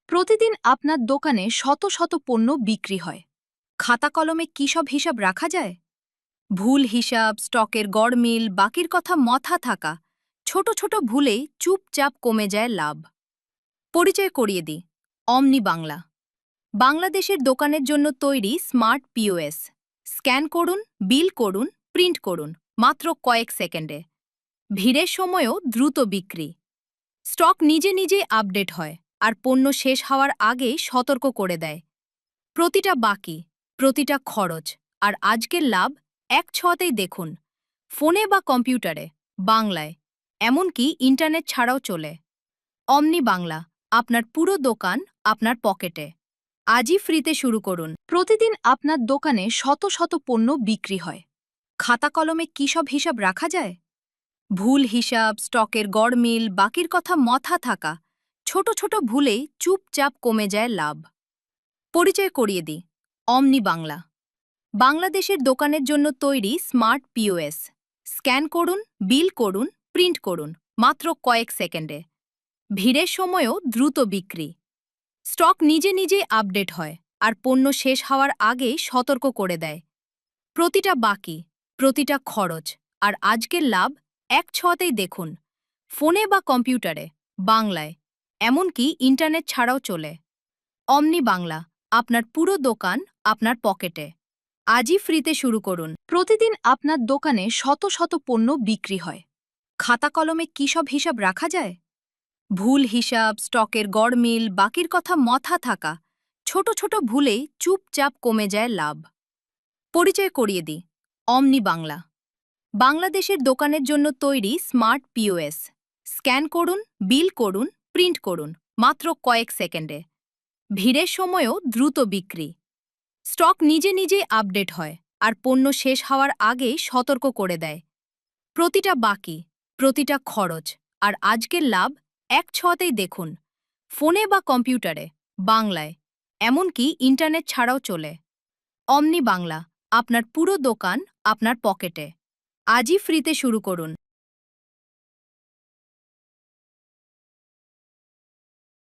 প্রতিদিন আপনার দোকানে শত শত পণ্য বিক্রি হয়। খাতা কলমে কি সব হিসাব রাখা যায়? ভুল হিসাব, স্টকের গড়মিল, বাকির কথা মাথা থাকা, ছোট ছোট ভুলেই চুপচাপ কমে যায় লাভ। পরিচয় করিয়ে দিই। অমনি বাংলা বাংলাদেশের দোকানের জন্য তৈরি স্মার্ট পিওএস। স্ক্যান করুন, বিল করুন, প্রিন্ট করুন, মাত্র কয়েক সেকেন্ডে। ভিড়ের সময়ও দ্রুত বিক্রি। স্টক নিজে নিজেই আপডেট হয় আর পণ্য শেষ হওয়ার আগেই সতর্ক করে দেয়। প্রতিটা বাকি, প্রতিটা খরচ আর আজকের লাভ এক ছোঁয়াতেই দেখুন। ফোনে বা কম্পিউটারে, বাংলায়, এমনকি ইন্টারনেট ছাড়াও চলে। অমনি বাংলা, আপনার পুরো দোকান আপনার পকেটে। আজই ফ্রিতে শুরু করুন। প্রতিদিন আপনার দোকানে শত শত পণ্য বিক্রি হয়। খাতা কলমে কি সব হিসাব রাখা যায়? ভুল হিসাব, স্টকের গড়মিল, বাকির কথা মাথা থাকা, ছোট ছোট ভুলেই চুপচাপ কমে যায় লাভ। পরিচয় করিয়ে দিই। অমনি বাংলা বাংলাদেশের দোকানের জন্য তৈরি স্মার্ট পিওএস। স্ক্যান করুন, বিল করুন, প্রিন্ট করুন, মাত্র কয়েক সেকেন্ডে। ভিড়ের সময়ও দ্রুত বিক্রি। স্টক নিজে নিজেই আপডেট হয় আর পণ্য শেষ হওয়ার আগেই সতর্ক করে দেয়। প্রতিটা বাকি, প্রতিটা খরচ আর আজকের লাভ এক ছোঁয়াতেই দেখুন। ফোনে বা কম্পিউটারে, বাংলায়, এমনকি ইন্টারনেট ছাড়াও চলে। অমনি বাংলা, আপনার পুরো দোকান আপনার পকেটে। আজই ফ্রিতে শুরু করুন। প্রতিদিন আপনার দোকানে শত শত পণ্য বিক্রি হয়। খাতা কলমে কি সব হিসাব রাখা যায়? ভুল হিসাব, স্টকের গড়মিল, বাকির কথা মাথা থাকা, ছোট ছোট ভুলেই চুপচাপ কমে যায় লাভ। পরিচয় করিয়ে দিই। অমনি বাংলা বাংলাদেশের দোকানের জন্য তৈরি স্মার্ট পিওএস। স্ক্যান করুন, বিল করুন, প্রিন্ট করুন, মাত্র কয়েক সেকেন্ডে। ভিড়ের সময়ও দ্রুত বিক্রি। স্টক নিজে নিজেই আপডেট হয় আর পণ্য শেষ হওয়ার আগেই সতর্ক করে দেয়। প্রতিটা বাকি, প্রতিটা খরচ আর আজকের লাভ এক ছোঁয়াতেই দেখুন। ফোনে বা কম্পিউটারে, বাংলায়, এমনকি ইন্টারনেট ছাড়াও চলে। অমনি বাংলা, আপনার পুরো দোকান আপনার পকেটে। আজই ফ্রিতে শুরু করুন।